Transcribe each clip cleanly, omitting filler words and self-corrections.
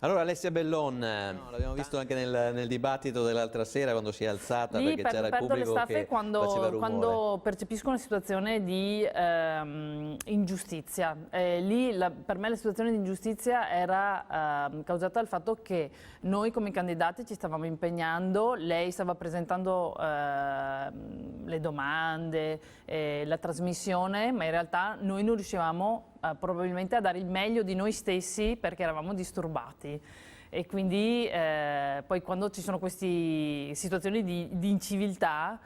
Allora Alessia Bellon, l'abbiamo visto anche nel dibattito dell'altra sera quando si è alzata Lì perché c'era il perdo le pubblico staffe che faceva rumore. quando percepisco una situazione di ingiustizia. Lì per me la situazione di ingiustizia era causata dal fatto che noi come candidati ci stavamo impegnando, lei stava presentando le domande, la trasmissione, ma in realtà noi non riuscivamo probabilmente a dare il meglio di noi stessi perché eravamo disturbati. E quindi poi quando ci sono queste situazioni di inciviltà,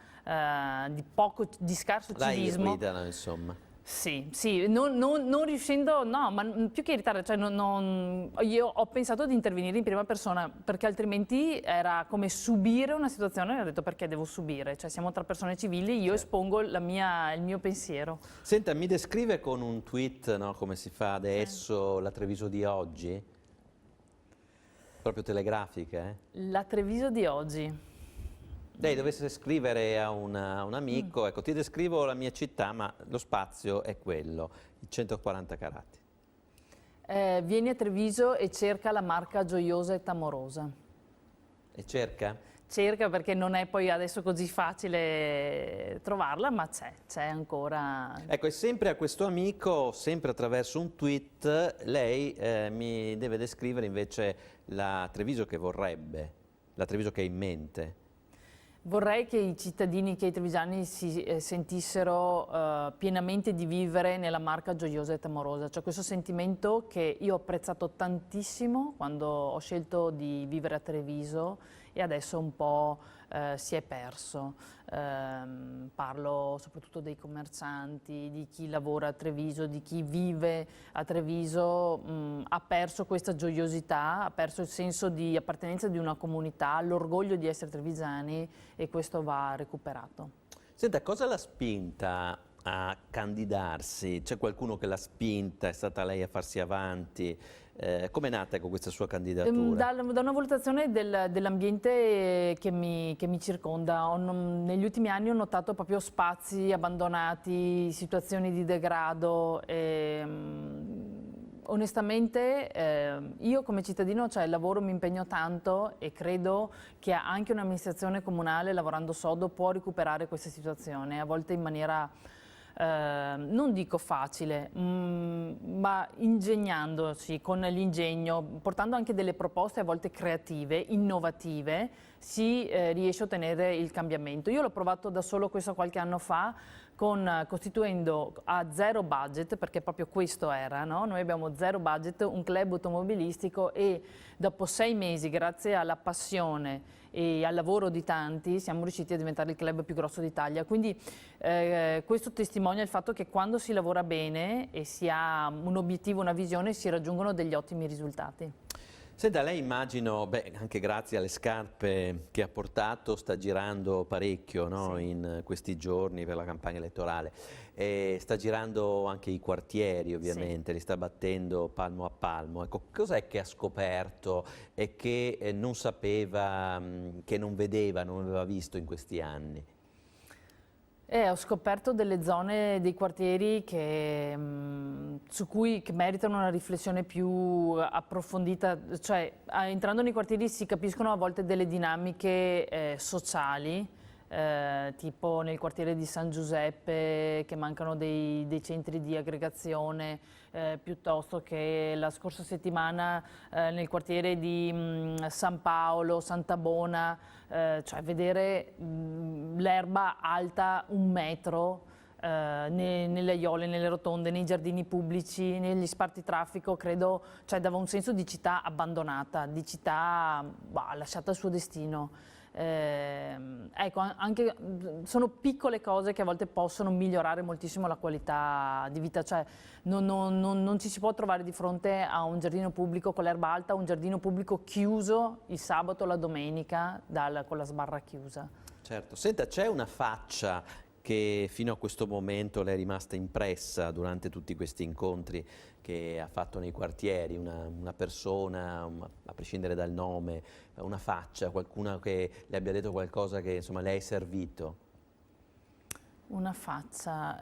di scarso Lei civismo, guidano, insomma. sì, non riuscendo, no, ma più che irritare, cioè io ho pensato di intervenire in prima persona perché altrimenti era come subire una situazione e ho detto perché devo subire, cioè siamo tra persone civili, io espongo il mio pensiero. Senta, mi descrive con un tweet, no, come si fa adesso, la Treviso di oggi? Proprio telegrafica, eh? La Treviso di oggi. Lei dovesse scrivere a un amico, ecco, ti descrivo la mia città, ma lo spazio è quello, i 140 carati. Vieni a Treviso e cerca la marca gioiosa e tamorosa. E cerca? Cerca perché non è poi adesso così facile trovarla, ma c'è ancora. Ecco, e sempre a questo amico, sempre attraverso un tweet, lei mi deve descrivere invece la Treviso che vorrebbe, la Treviso che ha in mente. Vorrei che i cittadini, che i trevigiani si sentissero pienamente di vivere nella marca gioiosa e tamorosa, cioè questo sentimento che io ho apprezzato tantissimo quando ho scelto di vivere a Treviso e adesso un po' si è perso. Parlo soprattutto dei commercianti, di chi lavora a Treviso, di chi vive a Treviso, ha perso questa gioiosità, ha perso il senso di appartenenza di una comunità, l'orgoglio di essere trevigiani e questo va recuperato. Senta, cosa l'ha spinta a candidarsi? C'è qualcuno che l'ha spinta? È stata lei a farsi avanti? Com'è nata con questa sua candidatura? Da una valutazione dell'ambiente che mi circonda. Negli ultimi anni ho notato proprio spazi abbandonati, situazioni di degrado. Onestamente io come cittadino, cioè, lavoro, mi impegno tanto e credo che anche un'amministrazione comunale lavorando sodo può recuperare questa situazione, a volte in maniera non dico facile, ma ingegnandosi con l'ingegno, portando anche delle proposte a volte creative, innovative, si riesce a ottenere il cambiamento. Io l'ho provato da solo questo qualche anno fa, costituendo a zero budget, perché proprio questo era, no? Noi abbiamo zero budget, un club automobilistico e dopo 6 mesi, grazie alla passione e al lavoro di tanti, siamo riusciti a diventare il club più grosso d'Italia. Quindi questo testimonia il fatto che quando si lavora bene e si ha un obiettivo, una visione, si raggiungono degli ottimi risultati. Senta, lei immagino, anche grazie alle scarpe che ha portato, sta girando parecchio, no? Sì. In questi giorni per la campagna elettorale. E sta girando anche i quartieri, ovviamente, li sta battendo palmo a palmo. Ecco, cos'è che ha scoperto e che non sapeva, che non vedeva, non aveva visto in questi anni? Ho scoperto delle zone, dei quartieri che meritano una riflessione più approfondita, cioè entrando nei quartieri si capiscono a volte delle dinamiche sociali, tipo nel quartiere di San Giuseppe che mancano dei centri di aggregazione, piuttosto che la scorsa settimana nel quartiere di San Paolo, Santa Bona, cioè vedere l'erba alta 1 metro nelle aiole, nelle rotonde, nei giardini pubblici, negli spartitraffico, credo, cioè dava un senso di città abbandonata, di città lasciata al suo destino. Ecco, anche, sono piccole cose che a volte possono migliorare moltissimo la qualità di vita, cioè non ci si può trovare di fronte a un giardino pubblico con l'erba alta, un giardino pubblico chiuso il sabato o la domenica con la sbarra chiusa. Certo, senta, c'è una faccia che fino a questo momento le è rimasta impressa durante tutti questi incontri che ha fatto nei quartieri, una persona, a prescindere dal nome, una faccia, qualcuno che le abbia detto qualcosa che insomma le è servito? Una faccia.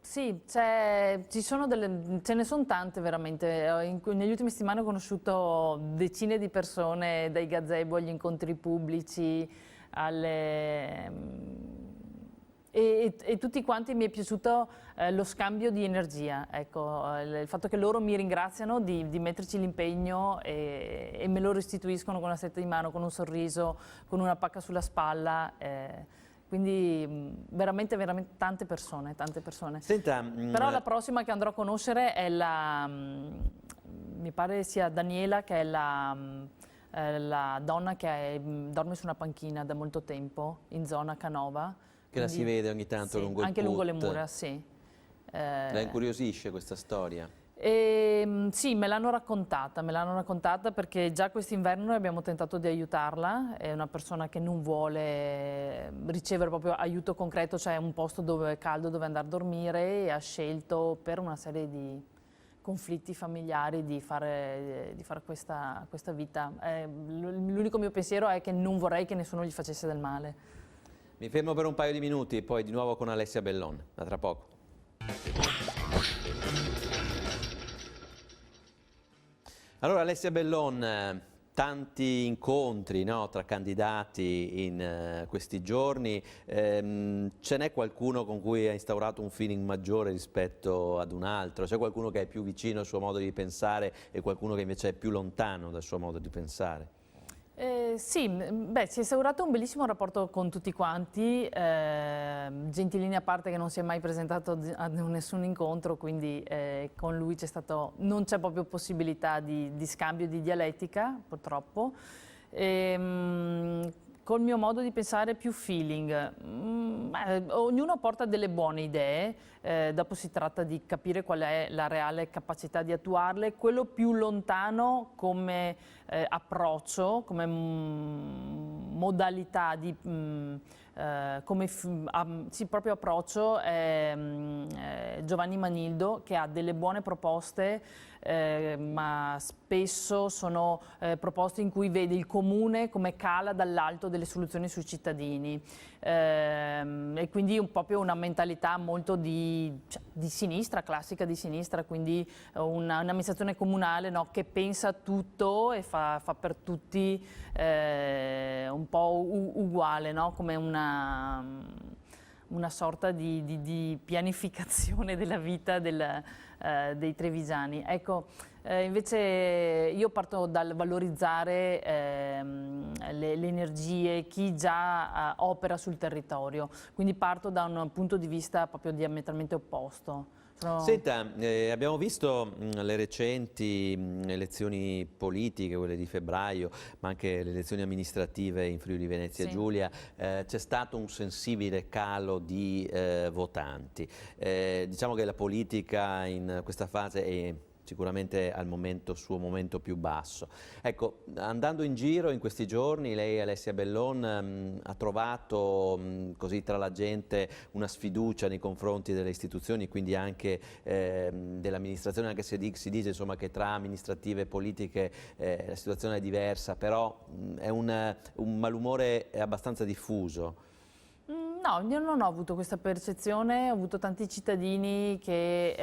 Sì, ce ne sono tante veramente. Negli ultimi settimane ho conosciuto decine di persone, dai gazebo agli incontri pubblici, e tutti quanti mi è piaciuto lo scambio di energia, ecco, il fatto che loro mi ringraziano di metterci l'impegno e me lo restituiscono con una stretta di mano, con un sorriso, con una pacca sulla spalla. Quindi veramente, veramente tante persone, tante persone. Senta, Però la prossima che andrò a conoscere è mi pare sia Daniela, che è la donna che dorme su una panchina da molto tempo in zona Canova. che la si vede ogni tanto Sì, lungo il anche lungo le put. mura, sì. La incuriosisce questa storia? Sì, me l'hanno raccontata perché già quest'inverno noi abbiamo tentato di aiutarla, è una persona che non vuole ricevere proprio aiuto concreto, cioè un posto dove è caldo dove andare a dormire, e ha scelto per una serie di conflitti familiari di fare questa vita. L'unico mio pensiero è che non vorrei che nessuno gli facesse del male. Mi fermo per un paio di minuti e poi di nuovo con Alessia Bellon. A tra poco. Allora Alessia Bellon, tanti incontri, no, tra candidati in questi giorni, ce n'è qualcuno con cui ha instaurato un feeling maggiore rispetto ad un altro? C'è qualcuno che è più vicino al suo modo di pensare e qualcuno che invece è più lontano dal suo modo di pensare? Sì, si è instaurato un bellissimo rapporto con tutti quanti, Gentilini a parte che non si è mai presentato a nessun incontro, quindi con lui non c'è proprio possibilità di scambio di dialettica, purtroppo. Col mio modo di pensare più feeling, ognuno porta delle buone idee, dopo si tratta di capire qual è la reale capacità di attuarle. Quello più lontano come approccio, come modalità di sì, proprio approccio è Giovanni Manildo, che ha delle buone proposte, ma spesso sono proposte in cui vede il comune come cala dall'alto delle soluzioni sui cittadini, e quindi proprio una mentalità molto di sinistra, classica di sinistra, quindi un'amministrazione comunale, no, che pensa tutto e fa per tutti un po' uguale, no? Come una sorta di pianificazione della vita dei trevigiani. Ecco, invece io parto dal valorizzare le energie, chi già opera sul territorio, quindi parto da un punto di vista proprio diametralmente opposto. Senta, abbiamo visto le recenti elezioni politiche, quelle di febbraio, ma anche le elezioni amministrative in Friuli Venezia Giulia, c'è stato un sensibile calo di votanti. Diciamo che la politica in questa fase è sicuramente al suo momento più basso. Ecco, andando in giro in questi giorni, lei, Alessia Bellon, ha trovato così tra la gente una sfiducia nei confronti delle istituzioni, quindi anche dell'amministrazione, anche se si dice insomma, che tra amministrative e politiche la situazione è diversa, però è un malumore abbastanza diffuso. No, io non ho avuto questa percezione, ho avuto tanti cittadini che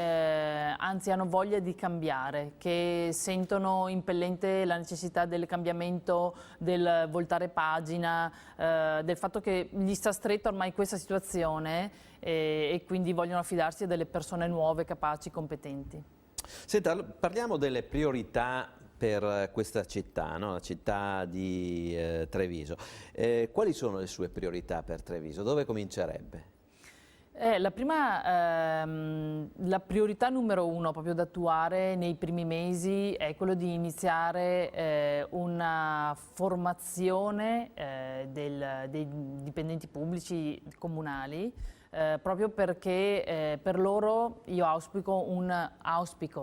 anzi hanno voglia di cambiare, che sentono impellente la necessità del cambiamento, del voltare pagina, del fatto che gli sta stretta ormai questa situazione e quindi vogliono affidarsi a delle persone nuove, capaci, competenti. Senta, parliamo delle priorità per questa città, no? La città di Treviso. Quali sono le sue priorità per Treviso? Dove comincerebbe? La priorità numero uno proprio da attuare nei primi mesi è quello di iniziare una formazione dei dipendenti pubblici comunali, proprio perché per loro io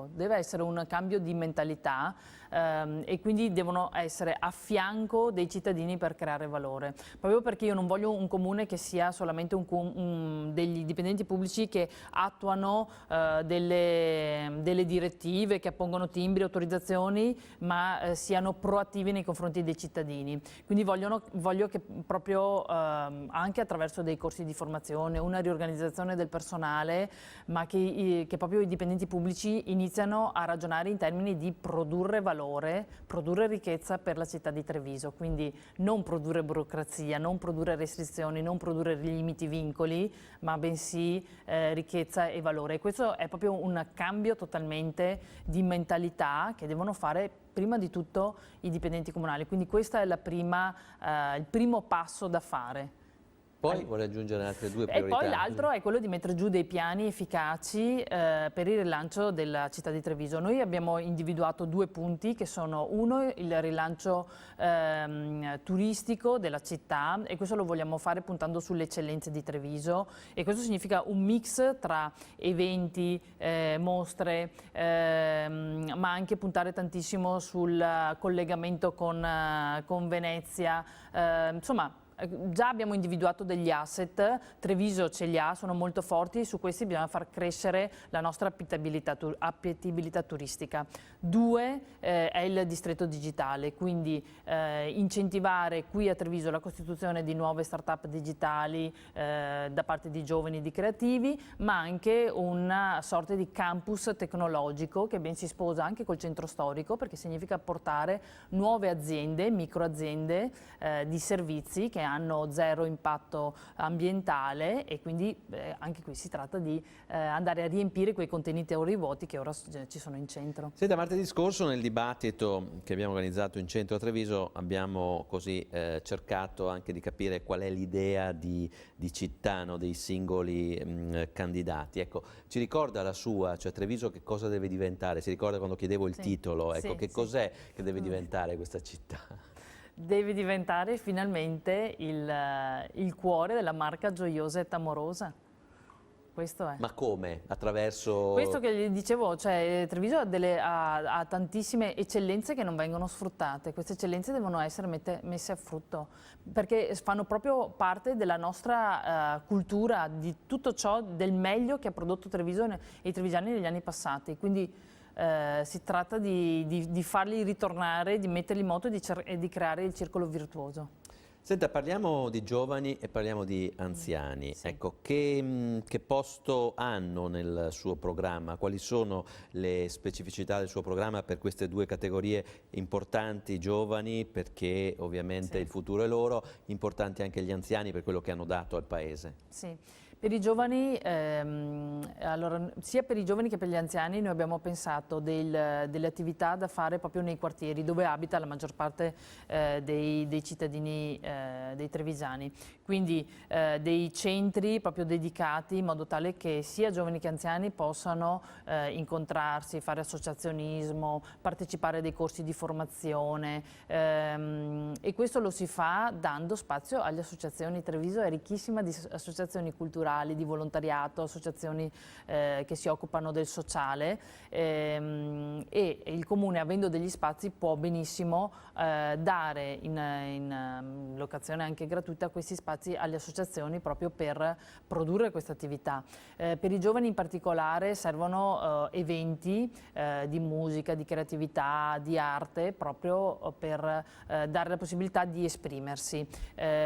deve essere un cambio di mentalità, e quindi devono essere a fianco dei cittadini per creare valore, proprio perché io non voglio un comune che sia solamente degli dipendenti pubblici che attuano delle direttive, che appongono timbri, autorizzazioni, ma siano proattivi nei confronti dei cittadini. Quindi voglio che proprio anche attraverso dei corsi di formazione, una una riorganizzazione del personale, ma che proprio i dipendenti pubblici iniziano a ragionare in termini di produrre valore, produrre ricchezza per la città di Treviso, quindi non produrre burocrazia, non produrre restrizioni, non produrre limiti, vincoli, ma bensì ricchezza e valore. E questo è proprio un cambio totalmente di mentalità che devono fare prima di tutto i dipendenti comunali, quindi questo è il primo passo da fare. Poi vorrei aggiungere altre due E priorità. poi l'altro è quello di mettere giù dei piani efficaci per il rilancio della città di Treviso. Noi abbiamo individuato 2 punti che sono uno il rilancio turistico della città, e questo lo vogliamo fare puntando sulle eccellenze di Treviso, e questo significa un mix tra eventi, mostre, ma anche puntare tantissimo sul collegamento con Venezia, insomma. Già abbiamo individuato degli asset, Treviso ce li ha, sono molto forti, e su questi bisogna far crescere la nostra appetibilità turistica. 2 è il distretto digitale, quindi incentivare qui a Treviso la costituzione di nuove start-up digitali da parte di giovani e di creativi, ma anche una sorta di campus tecnologico che ben si sposa anche col centro storico, perché significa portare nuove aziende, microaziende di servizi che hanno 0 impatto ambientale, e quindi anche qui si tratta di andare a riempire quei contenitori vuoti che ora ci sono in centro. Da martedì scorso nel dibattito che abbiamo organizzato in centro a Treviso abbiamo così cercato anche di capire qual è l'idea di città, no, dei singoli candidati. Ecco, ci ricorda la sua, cioè Treviso che cosa deve diventare? Si ricorda quando chiedevo il titolo, ecco, che cos'è che deve diventare questa città? Deve diventare finalmente il cuore della marca gioiosa e amorosa. Questo è. Ma come? Attraverso... Questo che gli dicevo, cioè Treviso ha tantissime eccellenze che non vengono sfruttate. Queste eccellenze devono essere messe a frutto, perché fanno proprio parte della nostra cultura, di tutto ciò, del meglio che ha prodotto Treviso e i trevigiani negli anni passati. Quindi si tratta di farli ritornare, di metterli in moto e di creare il circolo virtuoso. Senta, parliamo di giovani e parliamo di anziani. Sì. Ecco, che posto hanno nel suo programma? Quali sono le specificità del suo programma per queste 2 categorie importanti, giovani perché ovviamente il futuro è loro, importanti anche gli anziani per quello che hanno dato al Paese? Sì. Per i giovani, allora, sia per i giovani che per gli anziani noi abbiamo pensato delle attività da fare proprio nei quartieri dove abita la maggior parte dei cittadini dei trevisani. Quindi dei centri proprio dedicati in modo tale che sia giovani che anziani possano incontrarsi, fare associazionismo, partecipare a dei corsi di formazione, e questo lo si fa dando spazio alle associazioni. Treviso è ricchissima di associazioni culturali, di volontariato, associazioni che si occupano del sociale, e il Comune, avendo degli spazi, può benissimo dare in locazione anche gratuita questi spazi alle associazioni proprio per produrre questa attività. Per i giovani in particolare servono eventi di musica, di creatività, di arte, proprio per dare la possibilità di esprimersi.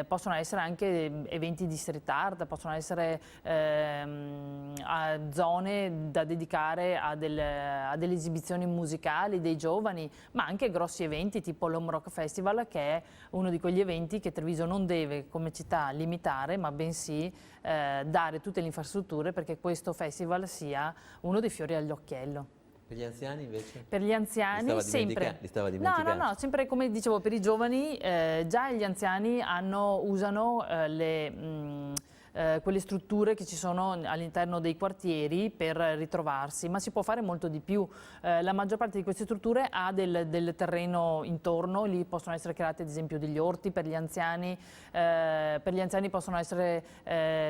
Possono essere anche eventi di street art, possono essere zone da dedicare a delle esibizioni musicali dei giovani, ma anche grossi eventi tipo l'Home Rock Festival, che è uno di quegli eventi che Treviso non deve come città limitare, ma bensì dare tutte le infrastrutture perché questo festival sia uno dei fiori all'occhiello. Per gli anziani invece? Per gli anziani sempre. Li stava dimenticando. No, sempre come dicevo, per i giovani già gli anziani usano quelle strutture che ci sono all'interno dei quartieri per ritrovarsi, ma si può fare molto di più. La maggior parte di queste strutture ha del terreno intorno, lì possono essere creati ad esempio degli orti per gli anziani possono essere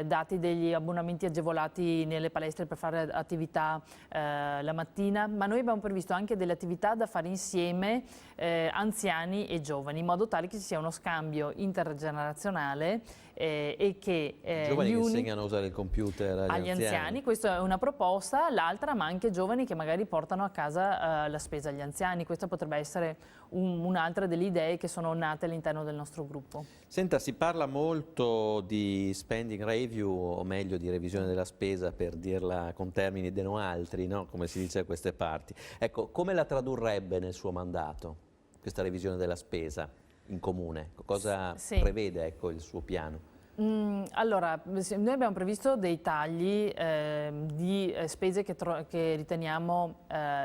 dati degli abbonamenti agevolati nelle palestre per fare attività la mattina, ma noi abbiamo previsto anche delle attività da fare insieme anziani e giovani, in modo tale che ci sia uno scambio intergenerazionale e che giovani che insegnano a usare il computer agli anziani. Questa è una proposta, l'altra, ma anche giovani che magari portano a casa la spesa agli anziani. Questa potrebbe essere un'altra delle idee che sono nate all'interno del nostro gruppo. Senta, si parla molto di spending review, o meglio di revisione della spesa, per dirla con termini de no altri, no? Come si dice a queste parti. Ecco, come la tradurrebbe nel suo mandato questa revisione della spesa in comune? Cosa prevede, ecco, il suo piano? Allora, noi abbiamo previsto dei tagli di spese che riteniamo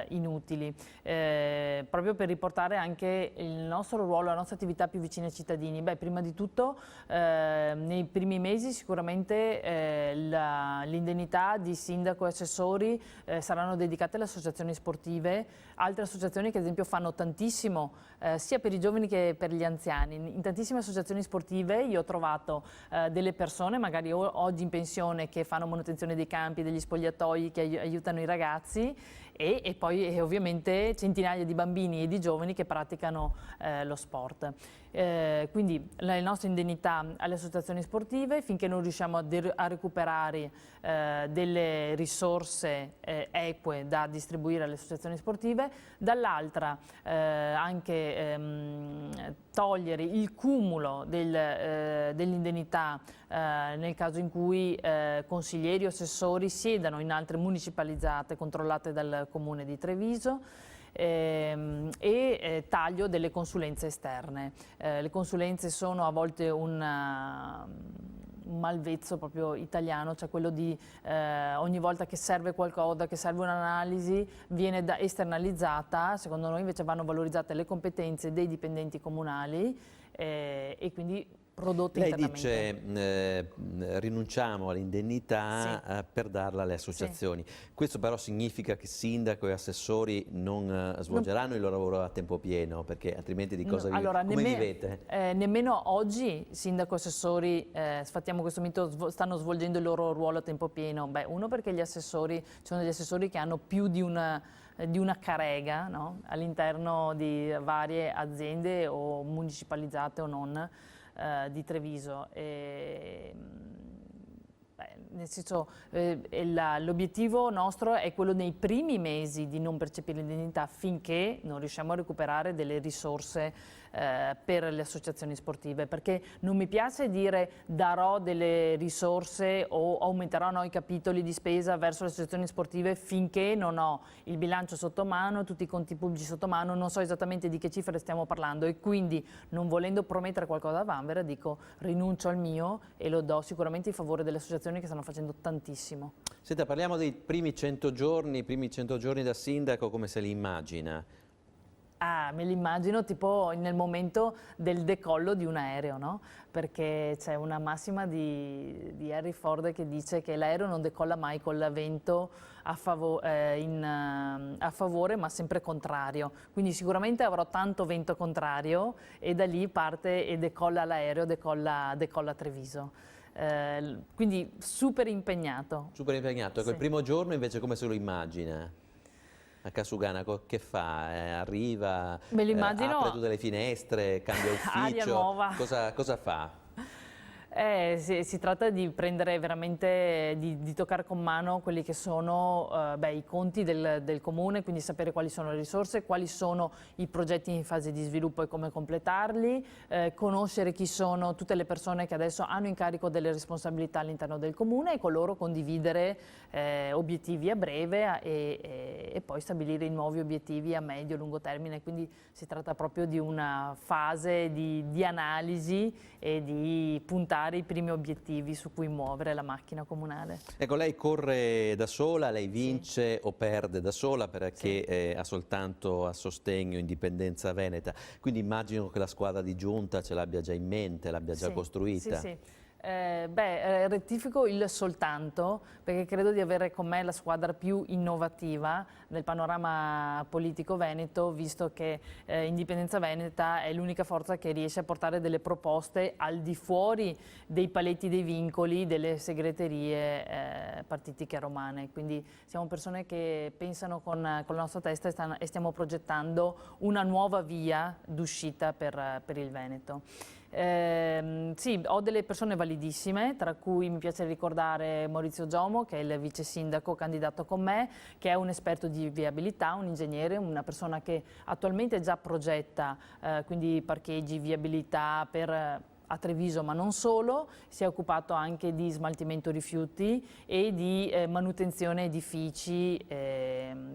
inutili, proprio per riportare anche il nostro ruolo, la nostra attività più vicina ai cittadini. Beh, prima di tutto, nei primi mesi sicuramente l'indennità di sindaco e assessori saranno dedicate alle associazioni sportive, altre associazioni che ad esempio fanno tantissimo sia per i giovani che per gli anziani. In tantissime associazioni sportive io ho trovato delle persone, magari oggi in pensione, che fanno manutenzione dei campi, degli spogliatoi, che aiutano i ragazzi e poi ovviamente centinaia di bambini e di giovani che praticano lo sport. Quindi le nostre indennità alle associazioni sportive, finché non riusciamo a recuperare delle risorse eque da distribuire alle associazioni sportive, dall'altra anche togliere il cumulo dell'indennità nel caso in cui consiglieri o assessori siedano in altre municipalizzate controllate dal Comune di Treviso. Taglio delle consulenze esterne. Le consulenze sono a volte un malvezzo proprio italiano, cioè quello di ogni volta che serve qualcosa, che serve un'analisi, viene esternalizzata. Secondo noi invece vanno valorizzate le competenze dei dipendenti comunali e quindi prodotti internamente. Lei dice rinunciamo all'indennità per darla alle associazioni. Questo però significa che sindaco e assessori non svolgeranno il loro lavoro a tempo pieno, perché altrimenti di cosa come vivete? Nemmeno oggi sindaco e assessori, sfattiamo questo mito, stanno svolgendo il loro ruolo a tempo pieno. Beh, uno perché gli assessori, ci sono degli assessori che hanno più di una carega, no? All'interno di varie aziende o municipalizzate o non di Treviso. Nel senso, l'obiettivo nostro è quello nei primi mesi di non percepire l'indennità finché non riusciamo a recuperare delle risorse per le associazioni sportive, perché non mi piace dire darò delle risorse o aumenterò i capitoli di spesa verso le associazioni sportive finché non ho il bilancio sotto mano, tutti i conti pubblici sotto mano, non so esattamente di che cifre stiamo parlando e quindi non volendo promettere qualcosa a vanvera dico rinuncio al mio e lo do sicuramente in favore delle associazioni che stanno facendo tantissimo. Senta, parliamo dei primi 100 giorni, da sindaco, come se li immagina? Me l'immagino tipo nel momento del decollo di un aereo, no? Perché c'è una massima di Henry Ford che dice che l'aereo non decolla mai con l'avvento a favore ma sempre contrario. Quindi sicuramente avrò tanto vento contrario e da lì parte e decolla l'aereo, decolla Treviso. Quindi super impegnato. Super impegnato. Ecco, il primo giorno invece come se lo immagina? A Casugana che fa? Arriva, apre tutte le finestre, cambia ufficio, aria nuova. Cosa fa? Si tratta di prendere veramente, di toccare con mano quelli che sono i conti del comune, quindi sapere quali sono le risorse, quali sono i progetti in fase di sviluppo e come completarli, conoscere chi sono tutte le persone che adesso hanno in carico delle responsabilità all'interno del comune e con loro condividere obiettivi a breve e poi stabilire i nuovi obiettivi a medio e lungo termine. Quindi si tratta proprio di una fase di analisi e di puntare i primi obiettivi su cui muovere la macchina comunale. Ecco, lei corre da sola, lei vince o perde da sola perché ha soltanto a sostegno Indipendenza Veneta, quindi immagino che la squadra di giunta ce l'abbia già in mente, l'abbia già costruita. Sì. Rettifico il soltanto perché credo di avere con me la squadra più innovativa nel panorama politico veneto, visto che Indipendenza Veneta è l'unica forza che riesce a portare delle proposte al di fuori dei paletti dei vincoli delle segreterie partitiche romane. Quindi siamo persone che pensano con la nostra testa e stiamo progettando una nuova via d'uscita per il Veneto. Sì, ho delle persone validissime, tra cui mi piace ricordare Maurizio Giomo, che è il vice sindaco candidato con me, che è un esperto di viabilità, un ingegnere, una persona che attualmente già progetta quindi parcheggi, viabilità per a Treviso, ma non solo, si è occupato anche di smaltimento rifiuti e di manutenzione edifici,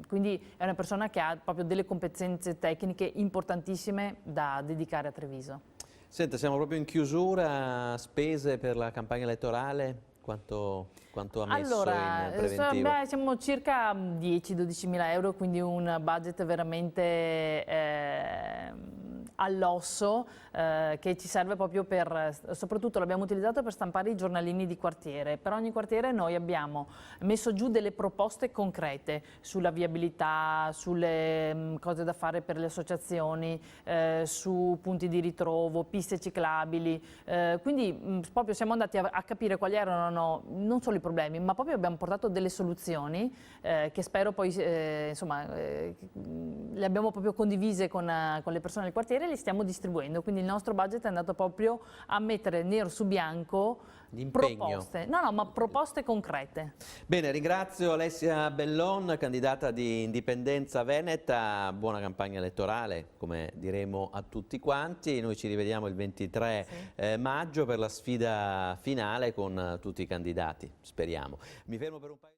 quindi è una persona che ha proprio delle competenze tecniche importantissime da dedicare a Treviso. Senta, siamo proprio in chiusura, spese per la campagna elettorale, quanto ha messo in preventivo? Siamo circa 10-12 mila euro, quindi un budget veramente all'osso che ci serve proprio per, soprattutto l'abbiamo utilizzato per stampare i giornalini di quartiere. Per ogni quartiere noi abbiamo messo giù delle proposte concrete sulla viabilità, sulle cose da fare per le associazioni, su punti di ritrovo, piste ciclabili, quindi proprio siamo andati a capire quali erano non solo i problemi, ma proprio abbiamo portato delle soluzioni che spero poi insomma le abbiamo proprio condivise con le persone del quartiere e le stiamo distribuendo, quindi il nostro budget è andato proprio a mettere nero su bianco proposte, ma proposte concrete. Bene, ringrazio Alessia Bellon, candidata di Indipendenza Veneta, buona campagna elettorale, come diremo a tutti quanti. Noi ci rivediamo il 23 maggio per la sfida finale con tutti i candidati, speriamo. Mi fermo per un paio